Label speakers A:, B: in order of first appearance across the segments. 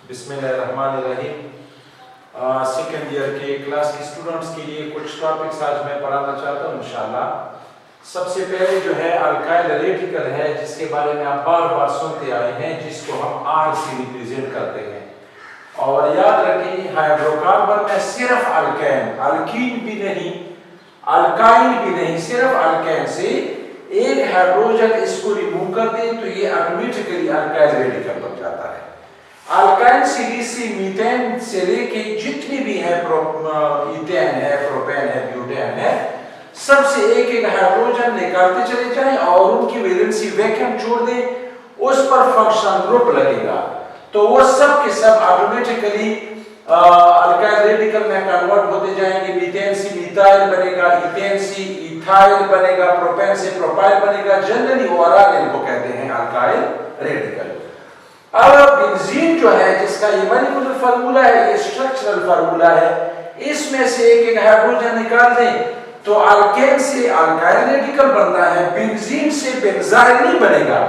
A: बिस्मिल्लाहिर्रहमानिर्रहीम। Second year के class के स्टूडेंट्स के लिए कुछ टॉपिक्स आज मैं पढ़ाना चाहता हूँ इंशाल्लाह। सबसे पहले जो है अल्काइल रेडिकल है, जिसके बारे में आप बार बार सुनते आए हैं, जिसको हम R से रिप्रेजेंट करते हैं। और याद रखें हाइड्रोकार्बन में सिर्फ अल्केन, अल्कीन भी नहीं, अल्काइल भी नहीं, सिर्फ अल्केन से एक हाइड्रोजन इसको रिमूव कर दें तो ये ऑटोमेटिकली अल्काइल रेडिकल बन जाता है। अल्काइल सीरीज से मीथेन से लेके जितनी भी है, इथेन है, प्रोपेन है, ब्यूटेन है, सबसे एक एक हाइड्रोजन निकालते चले जाएं और उनकी वैलेंसी वैकेंट छोड़ दें, उस पर फंक्शनल ग्रुप लगेगा तो वो सब के सब ऑटोमेटिकली अल्काइल रेडिकल में कन्वर्ट होते जाएंगे। मीथेन से मिथाइल बनेगा, इथेन से इथाइल बनेगा, प्रोपेन से प्रोपाइल बनेगा। जनरली ओवरऑल इनको कहते हैं अल्काइल रेडिकल। अब बेंजीन जो है, जिसका ये मॉलिक्यूलर फार्मूला है, ये स्ट्रक्चरल फार्मूला है, इसमें से एक एक हाइड्रोजन निकाल दें तो अल्केन से अल्काइल रेडिकल बनता है, बेंजीन से बेंजाइल नहीं बनेगा।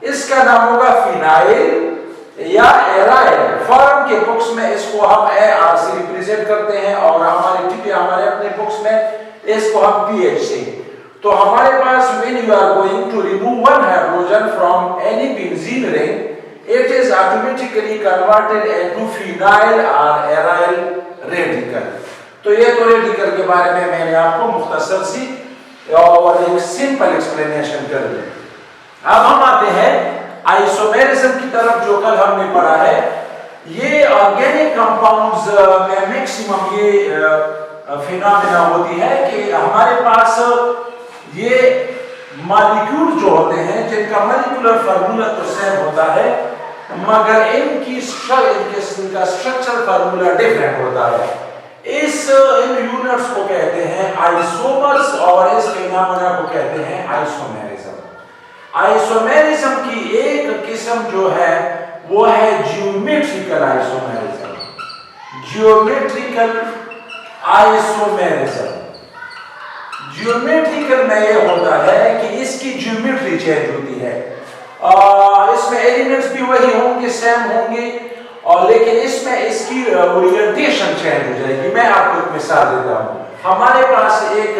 A: इसका नाम होगा फिनाइल या एराइल। फॉर्म के बुक्स में इसको हम AR से रिप्रेजेंट करते हैं और हमारे अपने बुक्स में इसको हम PH से। तो हमारे पास when you are going to remove one hydrogen from any benzene ring, it is automatically converted into phenyl or aryl radical। तो ये तो रेडिकल के बारे में मैंने आपको मुख्तसर सी और एक सिंपल एक्सप्लेनेशन कर दी। अब हम आते हैं आइसोमेरिज्म की तरफ, जो कल हमने पढ़ा है। ये ऑर्गेनिक कंपाउंड्स में मैक्सिमम ये फिनोमेना होती है कि हमारे पास ये मॉलिक्यूल जो होते हैं, जिनका मॉलिक्यूलर फार्मूला तो सेम होता है, मगर इनका स्ट्रक्चर फार्मूला डिफरेंट होता है। इन यूनिट्स को कहते हैं आइसोमर्स और इस फिनोमेना को कहते हैं आइसोमेरिज्म। आइसोमेरिज्म की एक किस्म जो है वो है geometrical isomerism. Geometrical isomerism, geometrical में ये होता है कि इसकी ज्योमेट्री चेंज होती है। इसमें एलिमेंट्स भी वही होंगे, सेम होंगे, और लेकिन इसमें इसकी ओरिएंटेशन चेंज हो जाएगी। मैं आपको एक मिसाल देता हूँ। हमारे पास एक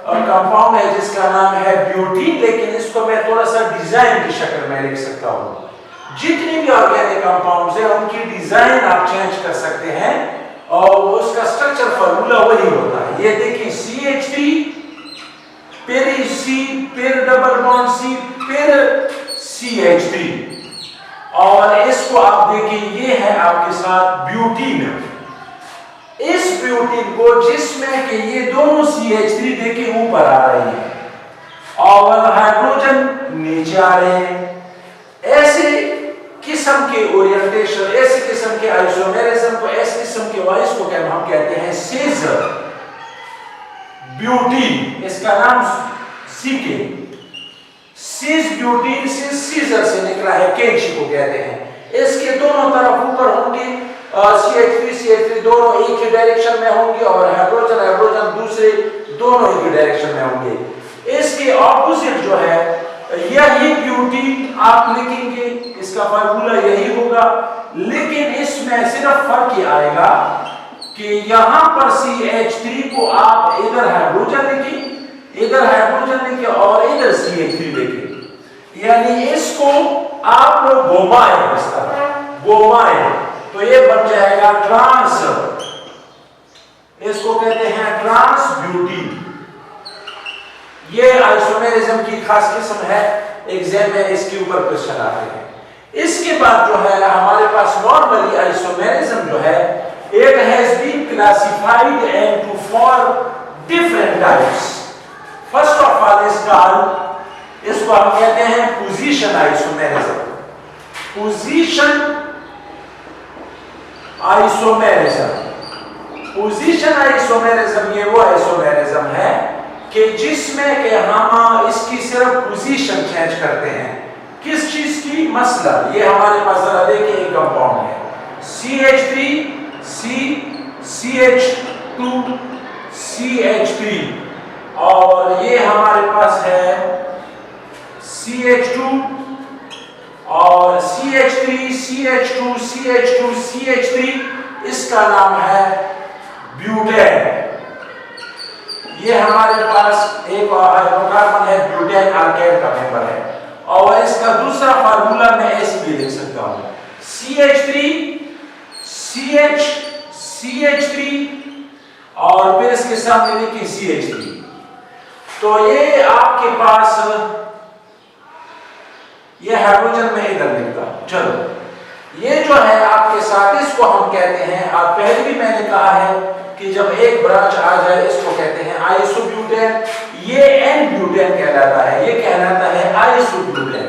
A: कंपाउंड है जिसका नाम है ब्यूटीन, लेकिन इसको मैं थोड़ा सा डिजाइन की शक्ल में लिख सकता हूँ। जितनी भी ऑर्गेनिक कंपाउंड्स हैं उनकी डिजाइन आप चेंज कर सकते हैं और उसका स्ट्रक्चर फार्मूला वही होता है। ये देखिए CH3, फिर C, फिर डबल बॉन्ड C, फिर CH3, और इसको आप देखिए ये है आपके साथ ब्यूटीन। इस ब्यूटीन को जिसमें कि ये दोनों CH3 देखिए ऊपर आ रही है और हाइड्रोजन नीचे आ रहे हैं। ऐसे किस्म के ओरिएंटेशन, ऐसे किस्म के आइसोमेरिज्म को, ऐसे किस्म के वाइस को हम कहते हैं सीजर ब्यूटीन। इसका नाम सीके, सीज ब्यूटीन से सीजर से निकला है, कैंची को कहते हैं। इसके दोनों तरफ ऊपर होंगे CH3 दोनों एक ही डायरेक्शन में होंगे और हाइड्रोजन दूसरे दोनों एक ही डायरेक्शन में होंगे। इसके ऑपोजिट जो है यही ब्यूटीन आप लिखेंगे, इसका फार्मूला यही होगा, लेकिन इसमें सिर्फ फर्क ये आएगा कि यहां पर CH3 को आप इधर हाइड्रोजन लिखें, इधर हाइड्रोजन लिखें और इधर CH3 लिखें। यानी इसको आप लोग घुमाएं, इस तरह घुमाएं तो ये बन जाएगा ट्रांस, इसको कहते हैं ट्रांस ब्यूटीन। ये आइसोमेरिज्म की खास किस्म है, एग्जाम में इसके ऊपर क्वेश्चन आते हैं। इसके बाद जो है हमारे पास नॉर्मली आइसोमेरिज्म जो है, it has been classified into 4 different types। First of all is called, इसको हम कहते हैं position isomerism. Position isomerism, position isomerism ये वो आइसोमेरिज्म है कि जिसमें कि हम इसकी सिर्फ पोजीशन चेंज करते हैं। किस चीज की? मसला ये हमारे पास जरा देखिए, एक कंपाउंड है CH3 CH2 CH3 और ये हमारे पास है CH2 और CH3 CH2 CH2 CH3 इसका नाम है ब्यूटेन। ये हमारे पास एक हाइड्रोकार्बन है, ब्यूटेन अल्केन का मेंबर है। और इसका दूसरा फार्मूला मैं ऐसे भी लिख सकता हूं, CH3 CH CH3 और फिर इसके सामने लिखिए CH3। तो ये आपके पास ये हाइड्रोजन में इधर लिखता हूं। चलो ये जो है आपके साथ, इसको हम कहते हैं, आप पहले भी मैंने कहा है कि जब एक ब्रांच आ जाए इसको कहते हैं आइसोब्यूटेन। ये एन ब्यूटेन कहलाता है, ये कहलाता है आइसोब्यूटेन।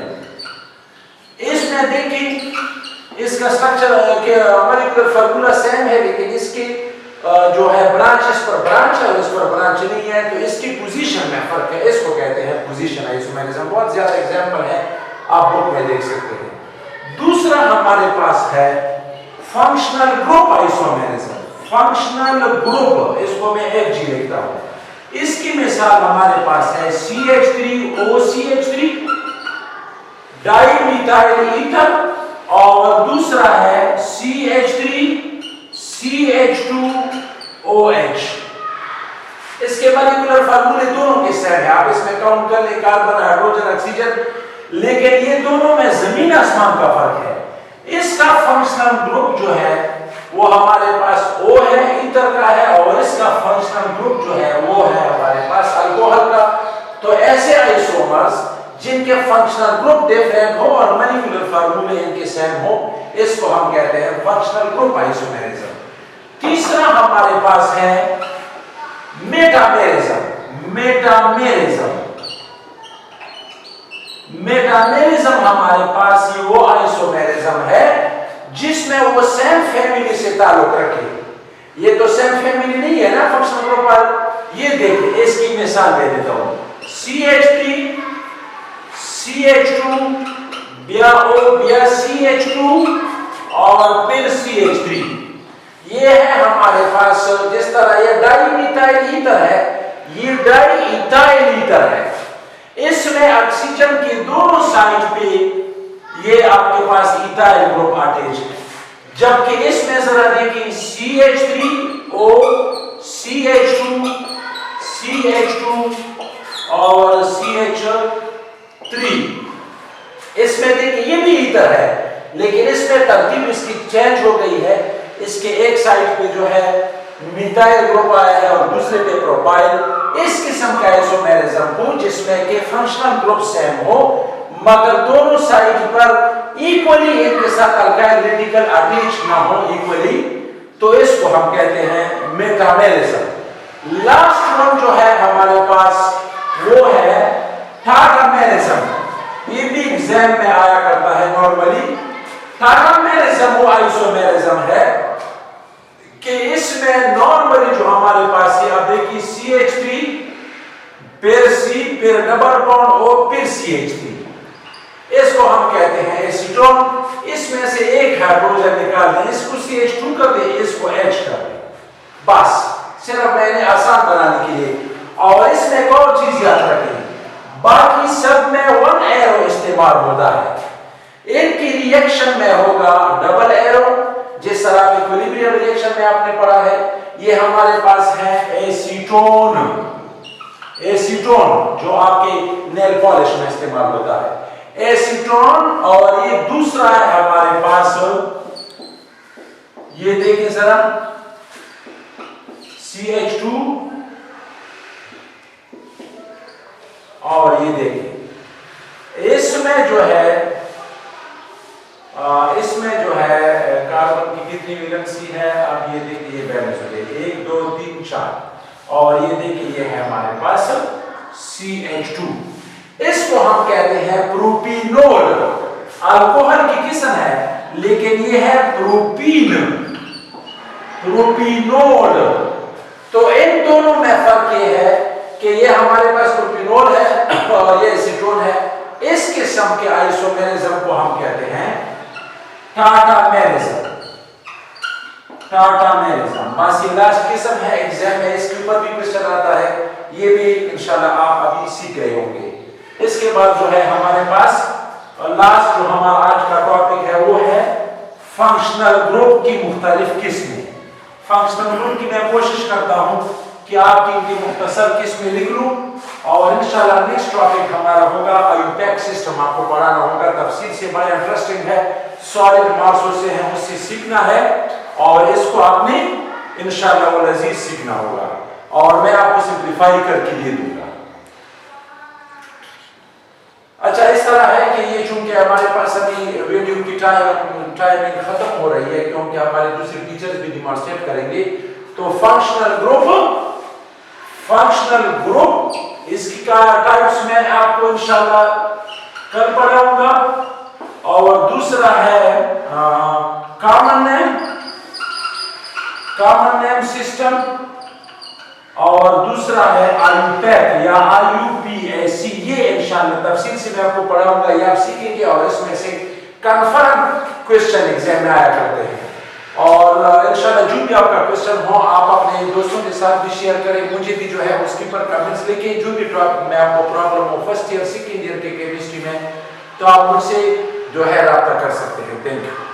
A: इसमें देखिए इसका स्ट्रक्चर के मॉलिक्यूलर फार्मूला सेम है, लेकिन इसकी जो है ब्रांच, इस पर ब्रांच है और इस पर ब्रांच नहीं है, तो इसकी पोजीशन में फर्क है। इसको कहते हैं पोजीशन आइसोमेरिज्म। बहुत ज्यादा एग्जांपल है, आप बुक में देख सकते हैं। दूसरा हमारे पास है functional group isomerism. Functional group, इसको मैं FG लिखता हूं। इसकी मिसाल हमारे पास है CH3OCH3 डाइमिथाइल ईथर, और दूसरा है CH3 CH2OH। इसके मॉलिक्यूलर फार्मूले दोनों के सेम है, आप इसमें काउंट कर ले, कार्बन हाइड्रोजन ऑक्सीजन, लेकिन ये दोनों में जमीन आसमान का फर्क है। इसका फंक्शनल ग्रुप जो है वो हमारे पास O है, ईथर का है, और इसका फंक्शनल ग्रुप जो है वो है हमारे पास अल्कोहल का। तो ऐसे आइसोमर्स जिनके फंक्शनल ग्रुप डिफरेंट हो और मॉलिक्यूलर फार्मूले इनके सेम हो, इसको हम कहते हैं फंक्शनल ग्रुप आइसोमेरिज्म। तीसरा हमारे पास है मेटामेरिज्म। मेटामेरिज्म हमारे पास ये वो आइसोमेरिज्म है जिसमें वो सेम फैमिली से ताल्लुक रखे। ये तो सेम फैमिली नहीं है ना फंक्शनल ग्रुप पर। ये देखिए इसकी मिसाल दे देता हूं, CH3 CH2 ब्या O ब्या CH2 और फिर CH3। ये है हमारे पास, जिस तरह ये डाइमिथाइल ईथर है, ये डाइइथाइल ईथर है। इसमें ऑक्सीजन के दोनों साइड पे ये आपके पास इथाइल ग्रुप अटैच है, जबकि इसमें जरा देखिए CH3O CH2 CH2 और CH3। इसमें देखिए ये भी ईथर है, लेकिन इसमें तरतीब इसकी चेंज हो गई है। इसके एक साइड पे जो है मिथाइल ग्रुप आया है और दूसरे पे प्रोपाइल। इस किस्म का आइसोमेरिज्म हो जिसमें के फंक्शनल ग्रुप सेम हो मगर दोनों साइड पर इक्वली इनके साथ अल्काइल रेडिकल अटैच ना हो इक्वली, तो इसको हम कहते हैं मेटामेरिज्म। लास्ट वन जो है हमारे पास वो है टाटामेरिज्म। ये भी एग्जाम में आया करता है नॉर्मली। टाटामेरिज्म वो आइसोमेरिज्म है कि इसमें नॉर्मली जो हमारे पास है, अब देखिए CH3 फिर C फिर डबल बॉन्ड O फिर CH3, इसको हम कहते हैं एसीटोन। इसमें से एक हाइड्रोजन निकाल दें, इसको CH2 कर दें, इसको H कर दें, बस सिर्फ मैंने आसान बनाने के लिए। और इसमें एक और चीज याद रखें, बाकी सब में 1 एरो इस्तेमाल होता है। इनकी रिएक्शन में होगा डबल एरो, जिस तरह इक्विलिब्रियम रिएक्शन में आपने पढ़ा है। ये हमारे पास है एसीटोन, एसीटोन जो आपके नेल पॉलिश में इस्तेमाल होता है, एसीटोन। और ये दूसरा है हमारे पास, ये देखिए जरा CH2 और ये देखिए इसमें जो है कार्बन की कितनी वैलेंसी है, अब ये देखिए ये बैलेंस हो गई 1 2 3 4 और ये देखिए ये है हमारे पास CH2। इसको हम कहते हैं प्रोपीनोल। अल्कोहल की किस्म है लेकिन ये है प्रोपीनोल। तो इन दोनों में फर्क ये है कि ये हमारे पास प्रोपीनोल है और ये एसीटोन है। इस किस्म के आइसोमेरिज्म को हम कहते हैं टाटामेरिज्म। बस ये लास्ट किस्म है, एग्जाम में इसके ऊपर भी क्वेश्चन आता है, ये भी इंशाल्लाह आप अभी सीख रहे होंगे। इसके बाद जो है हमारे पास लास्ट जो हमारा आज का टॉपिक है वो है फंक्शनल ग्रुप की मुख्तलिफ किस्में। फंक्शनल ग्रुप की मैं कोशिश करता हूं कि आपकी इनकी मुख्तसर किस्में लिख लूं और इंशाल्लाह नेक्स्ट टॉपिक हमारा होगा आईयूपैक सिस्टम, आपको पढ़ाना होगा। तफसील से बड़ा इंटरेस्टिंग है, सॉलिड मार्क्स से है, उससे सीखना है और इसको आपने इंशाल्लाह वो लजीज सीखना होगा और मैं आपको सिंप्लीफाई करके दे दूंगा। अच्छा, इस तरह है कि ये चूंकि हमारे पास अभी वीडियो की टाइमिंग खत्म हो रही है क्योंकि हमारे दूसरे टीचर्स भी डिमॉन्स्ट्रेट करेंगे। तो फंक्शनल ग्रुप इसकी टाइप्स में आपको इंशाल्लाह कल पढ़ाऊंगा। और दूसरा है कॉमन नेम सिस्टम और दूसरा है आईयूपैक या IUPAC। ये इंशाल्लाह तफसील से मैं आपको पढ़ाऊंगा, ये आप सीखेंगे और इसमें से कंफर्म क्वेश्चन एग्जाम में आया करते हैं। और इंशाल्लाह जो भी आपका क्वेश्चन हो आप अपने दोस्तों के साथ भी शेयर करें, मुझे भी जो है उसके ऊपर कमेंट्स लिखें। जो भी टॉपिक में आपको प्रॉब्लम हो फर्स्ट ईयर सेकेंड ईयर के केमिस्ट्री में, तो आप मुझसे जो है राब्ता कर सकते हैं। Thank you.